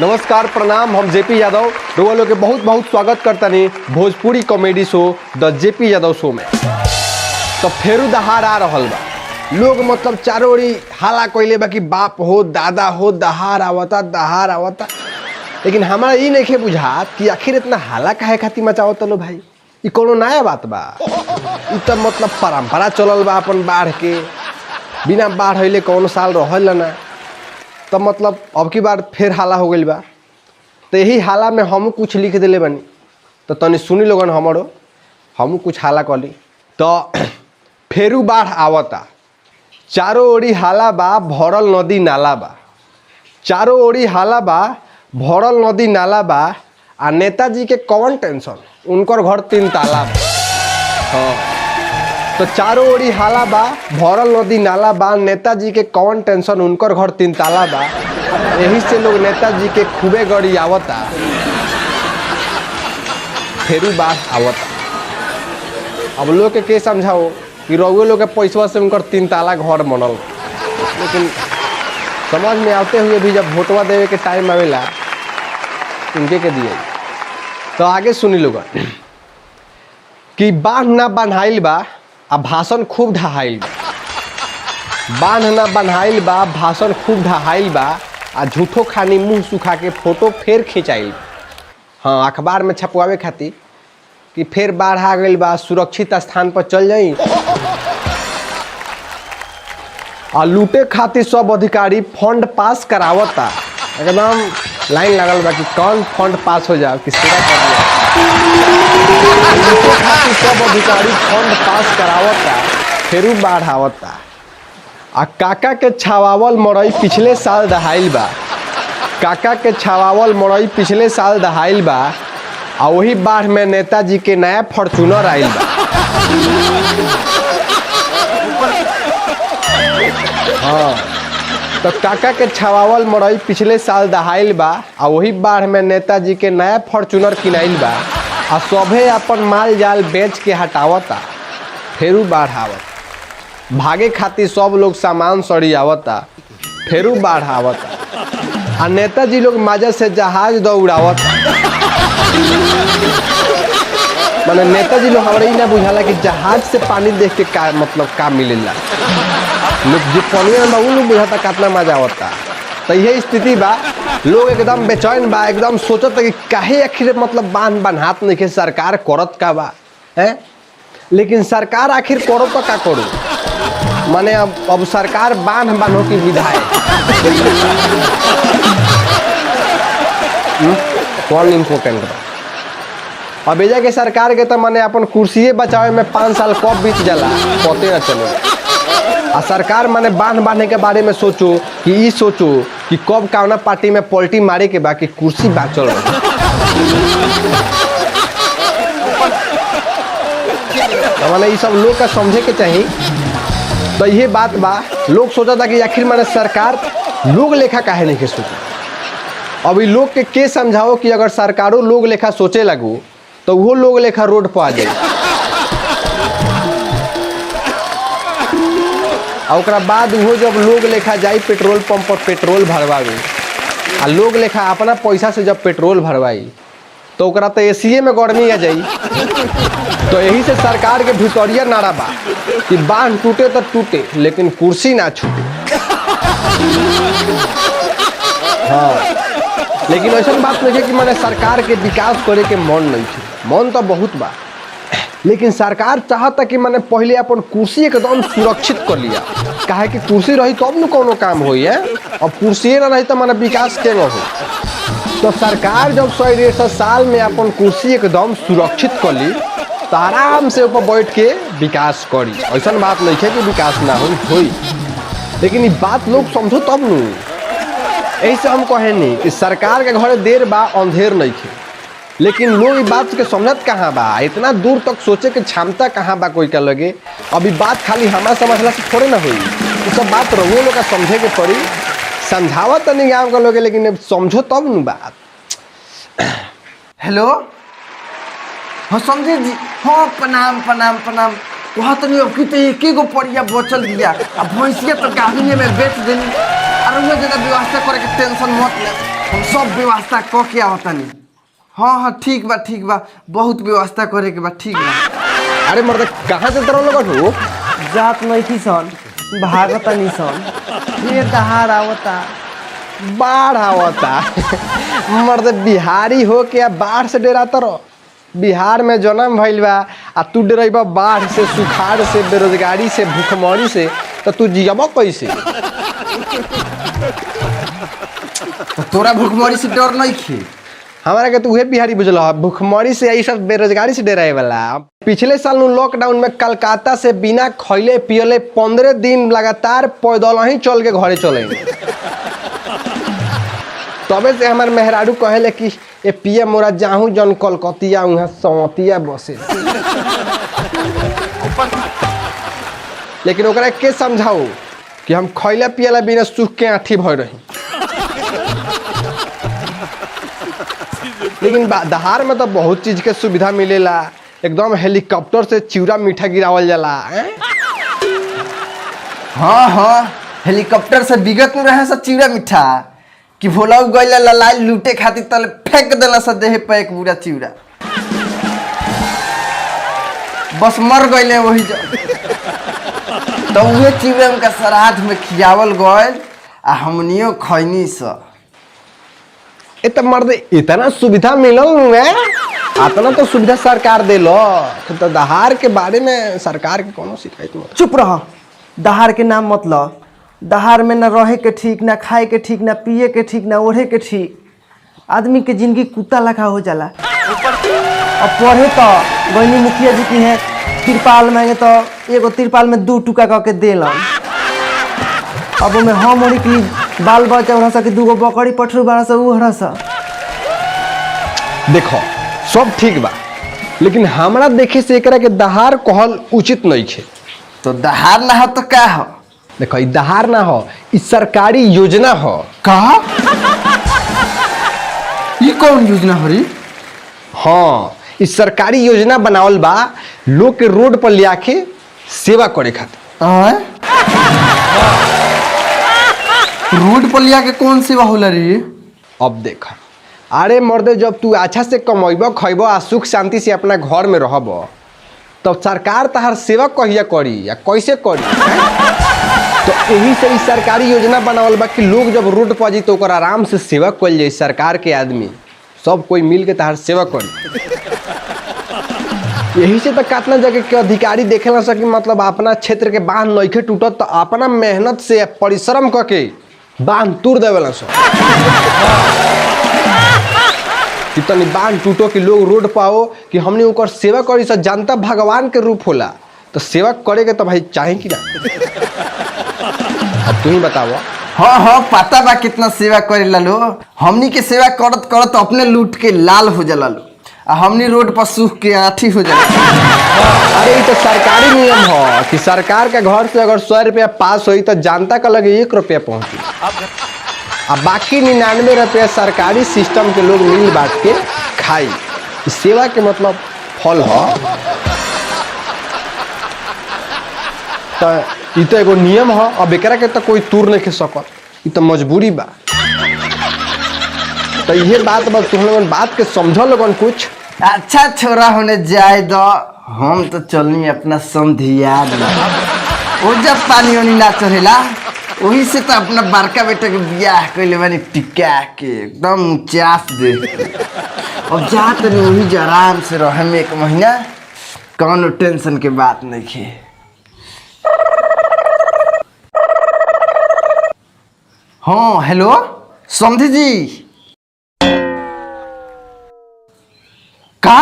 नमस्कार प्रणाम, हम जेपी यादव रोआ लोग के बहुत बहुत स्वागत करता नहीं भोजपुरी कॉमेडी शो द जेपी यादव शो में। तो फेरू दहाड़ आ रहा बा, लोग मतलब चारों ओरी हाला कोइले बा कि बाप हो दादा हो दहाड़ आवता। लेकिन हमारा ये नहीं बुझात कि आखिर इतना हाला काहे खातिर मचावत लो भाई। ये कोनो नया बात बा, ये तो मतलब परंपरा चलल बा अपन बाढ़ के, बिना बाढ़ होइले कौन साल रहल ना। तो मतलब अब की बार फिर हाला हो गई बा, तो यही हाला में हम कुछ लिख दिले बनी। तो तनी सुनी लोगन हमारो, हम कुछ हाला कली। तो फेरू बाढ़ आवता, चारों ओरी हाला बा भरल नदी नाला बा, चारों ओरी हाला बा भरल नदी नाला बा। आ नेताजी के कौन टेंशन, उनकर घर 3 ताला बा। हाँ, तो चारों ओरी हाला बा भरल नदी नाला बा, नेताजी के कौन टेंशन, उनकर घर 3 ताला बा। यही से लोग नेताजी के खूबे गड़ी आवता, फेरू बाढ़ आवता। अब लोग के समझाओ कि रउए लोग के पैसा से उनकर 3 ताला घर बनल, लेकिन समझ में आते हुए भी जब वोटवा देवे के टाइम आवेला उनके के दिए। तो आगे सुनी लोगन कि बांध ना बन्हाइल बा आ भाषण खूब ढहाइल बा, बांध ना बन्हाइल बा भाषण खूब ढहाइल बा। आ झूठो खानी मुंह सुखा के फोटो फेर खिंचाइल। हाँ, अखबार में छपवावे खातिर कि फिर बाढ़ आ गई बा, सुरक्षित स्थान पर चल जाई। आ लूटे खातिर सब अधिकारी फंड पास करावता, एकदम लाइन लगल बा कि कौन फंड पास हो जाओ कि सीधा कर दिया। लूटे खातिर सब अधिकारी फंड पास करावता, फेरू बाढ़ आवता। आ काका के छावावल मरई पिछले साल दहाइल बा, काका के छावावल मरई पिछले साल दहाइल बा। आ वही बाढ़ में नेताजी के नया फॉर्चूनर आइल बा। हाँ, तो काका के छावावल मरई पिछले साल दहाइल बा। आ वही बाढ़ में नेताजी के नया फॉर्चूनर किनाइल बा। आ सभे अपन माल जाल बेच के हटावता, फेरू बाढ़ आवता। भागे खातिर सब लोग सामान सड़ी आवता, फेरू बाढ़ आवता। आ नेताजी लोग मजा से जहाज दौड़ावता। माने नेताजी लोग हमारे ही ना बुझाला कि जहाज से पानी देख के का मतलब का मिलेला। लोग जो पानी में उ लोग बुझाता कितना मजा आवता। तो यही स्थिति बा, लोग एकदम बेचैन बा, एकदम सोचता कि काहे आखिर मतलब बांध बन्हात नहीं के सरकार करत का बा है। लेकिन सरकार आखिर करो तो का करो, माने अब सरकार बांध बांधो की विधायक कौन इम्पोर्टेंट बा। अब एजा के सरकार के तो माने अपन कुर्सिये बचावे में 5 साल कब बीत जाला पते न चले। आ सरकार माने बांध बांधे के बारे में सोचो कि ई सोचो कि कब कौना पार्टी में पलटी मारे के बा कि कुर्सी बाचल रहे। तो माने ये सब लोग का समझे के चाहिए। तो ये बात बा, लोग सोचा था कि आखिर माने सरकार लोग लेखा काहे नहीं के सोचे। अभी लोग के समझाओ कि अगर सरकारों लोग लेखा सोचे लगू तो वो लोग लेखा रोड पर आ जाए। और ओकरा बाद वो जब लोग लेखा जाई पेट्रोल पंप पर पेट्रोल भरवावे, आ लोग लेखा अपना पैसा से जब पेट्रोल भरवाई तो ओकरा तो एसीए में गर्मी आ जाई। तो यही से सरकार के भितरिया नारा बा कि बांध टूटे तो टूटे लेकिन कुर्सी ना छूटे। हाँ, लेकिन ऐसा बात नहीं है कि मैंने सरकार के विकास करे के मन नहीं है, मन तो बहुत बा। लेकिन सरकार चाहता कि मैंने पहले अपन कुर्सी एकदम सुरक्षित कर लिया, काहे कि कुर्सी रही तब न कोनो काम होई है। अब कुर्सी ना रही तो मैंने विकास के हो। तो सरकार जब 100-150 साल में अपन कुर्सी एकदम सुरक्षित कर ली तो आराम से ऊपर बैठ के विकास करी। ऐसा बात नहीं है कि विकास ना होई, लेकिन ये बात लोग समझो तब न। ऐसे हम कहे नहीं कि सरकार के घरे देर बा अंधेर नहीं है, लेकिन लोग इस बात के समझत कहाँ बा, इतना दूर तक सोचे के क्षमता कहाँ बा कोई का लगे। अभी बात खाली हमारा समझला से थोड़े ना हुई, ये सब बात रहुए लोग का समझे के पड़ी। समझावा तो नहीं गाँव का लोग, लेकिन समझो तब न बात। हेलो, हाँ समझे जी, हाँ प्रणाम प्रणाम प्रणाम। वहाँ तो नहीं अब की तो एक गो परिया बचल दिया, अब भैंसिया तो गाभिने में बेच देनी। और उन्हें जगह व्यवस्था करे के टेंशन मत ले। हम सब व्यवस्था क के आवतनी। हाँ ठीक बा बहुत व्यवस्था करे के बा। ठीक बा। अरे मर्द कहाँ से तरह लगत हो? जात नहीं थी सन भागता नहीं सन ये दहाड़ आवता। बाढ़ आवता मर्द बिहारी हो के या बाढ़ से डराता रहो? बिहार में जन्म भइल बा आ तू डरेबा बाढ़ से, सुखाड़ से, बेरोजगारी से, भूखमरी से, तो तू जियबा कैसे? तो तोरा भूखमरी से डर नहीं खे? हमारा के तो उहे बिहारी बुझल ह, भूखमरी से, यही सब बेरोजगारी से डराए वाला। पिछले साल लॉकडाउन में कलकत्ता से बिना खैले पियले 15 दिन लगातार पैदल ही चल के घरे चले। तबे से हमार मेहरारू कहेले कि ए पिया मोरा जाहू जन कलकतिया उहाँ सवतिया बसे। लेकिन ओकरा के समझाओ कि हम खैला पियला बिना सुख के आठी भर रही। लेकिन दहार में तो बहुत चीज के सुविधा मिलेला, एकदम हेलीकॉप्टर से चिवड़ा मीठा गिरावल जाला। हाँ हेलीकॉप्टर से बिगत में रहे सब चिवड़ा मीठा कि भोला गइला ललाई लूटे खातिर तले फेंक देला सा देह पे एक पूरा चिवड़ा, बस मर गइले वही जो। तो उहे चिवड़ा उनका श्राद्ध में खियावल गइल आ हमनियो खैनी सा। ए त मर्द इतना सुविधा मिलल है, इतना तो सुविधा सरकार देलो, तो दहार के बारे में सरकार के कोनो शिकायत मत। चुप रह, दहार के नाम मत लो। दहार में न रहे के ठीक, ना खाए के ठीक, ना पिए के ठीक, ना ओढ़े के ठीक। आदमी के जिंदगी कुत्ता लखा हो जाला। अब पढ़े तो गैनी मुखिया जी की है तिरपाल मांगे तो एगो तिरपाल में 2 टुका करके देलन। अब में हम ओरी की बाल बच्चा उड़ा सके 2 बकरी पठरू बड़ा सा उड़ा सा। देखो सब ठीक बा, लेकिन हमरा देखे से एकरा के दहार कहल उचित नहीं है। तो दहार ना हो तो क्या हो? देखो ई दहार ना हो, ई सरकारी योजना हो। कहा? ये कौन योजना हो रही? हाँ, ई सरकारी योजना बनावल बा लोग के रोड पर ले आके सेवा करे खातिर। रोड पर लिया के कौन सेवा होला रे? अब देख, अरे मर्दे जब तू अच्छा से कमैबो खैबो आ सुख शांति से अपना घर में रहबो, तब सरकार तहार सेवा कहिया करी या कैसे करी? तो यही से इस सरकारी योजना बनावल बा कि लोग जब रोड पर जी तो ओकर आराम से सेवा कल जाए। सरकार के आदमी सब कोई मिल के तहार सेवा करी। यही से तो कितना जगह के अधिकारी देखेला सकी मतलब अपना क्षेत्र के बांध नइखे टूटत तो अपना मेहनत से परिश्रम करके बांध तोड़ देवेला सब। कितनी बांध टूटो कि लोग रोड पाओ कि हमने ओकर सेवा करी। सब जनता भगवान के रूप होला, तो सेवा करे के तो भाई चाहे कि ना। अब तू ही बताओ। हाँ पता बा कितना सेवा करे ला लो। हमनी के सेवा करत करत अपने लूट के लाल हो जाला लो, आ हमनी रोड पर सूख के आठी हो जाला। अरे ये तो सरकारी नियम हो कि सरकार के घर से अगर 100 रुपया पास हुई तो जनता का लगे 1 रुपया पहुंची, अब बाकी 99 रुपया सरकारी सिस्टम के लोग मिल बांट के खाई। सेवा के मतलब फल हो। तो ये तो एगो नियम हो, अब एकरा के तो कोई तूर नहीं के सकत, ये तो मजबूरी बा। तो ये बात बस तुम लोगन बात के समझो लोगन कुछ। अच्छा छोरा होने जाए दो, हम तो चलनी अपना समधिया वो जब पानी वानी ना चढ़ेला वही से तो अपना बड़का बेटा के बियाह कैले बानी टिका के एकदम उचास दे। अब जात नहीं वही जो आराम से रहे में 1 महीना, कौनो टेंशन के बात नहीं है। हाँ हेलो समधी जी। का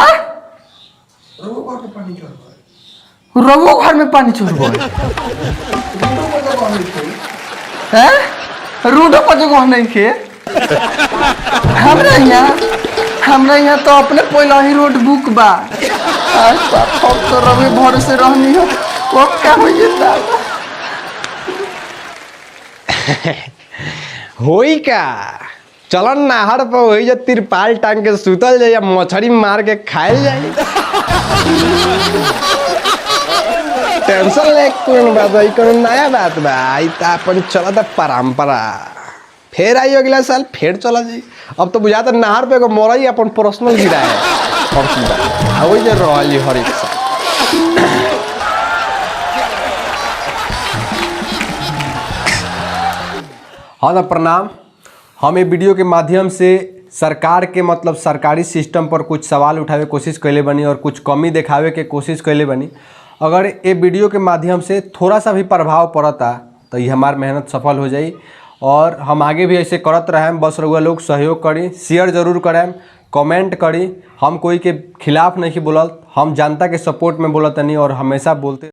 रवो घर में पानी चढ़ गए? रोडो पर जगह नहीं थे हमरा यहाँ तो अपने पहला ही रोड बुक बा। हम तो रवि भरोसे रहनी हो, वो क्या हो जाता होई का चलन नहर पर वही जो तिरपाल टांग के सुतल जाए, मछली मार के खायल जाए। टेंशन ले कौन बात भाई, कौन नया बात बा। ई त अपन चलत परंपरा। फिर आई अगला साल फिर चला जाई। अब तो बुझाता नहर पे एगो मोरई अपन पर्सनल गिरा है और की बात वही जे रहली हर एक साल। हाँ तो प्रणाम। हम ये वीडियो के माध्यम से सरकार के मतलब सरकारी सिस्टम पर कुछ सवाल उठावे कोशिश कैले बनी और कुछ कमी दिखावे के कोशिश कैले बनी। अगर ये वीडियो के माध्यम से थोड़ा सा भी प्रभाव पड़ता तो ये हमार मेहनत सफल हो जाई और हम आगे भी ऐसे करत रहें। बस रउआ लोग सहयोग करी, शेयर जरूर करें, कमेंट करी। हम कोई के खिलाफ नहीं बोलत, हम जनता के सपोर्ट में बोलत नहीं और हमेशा बोलते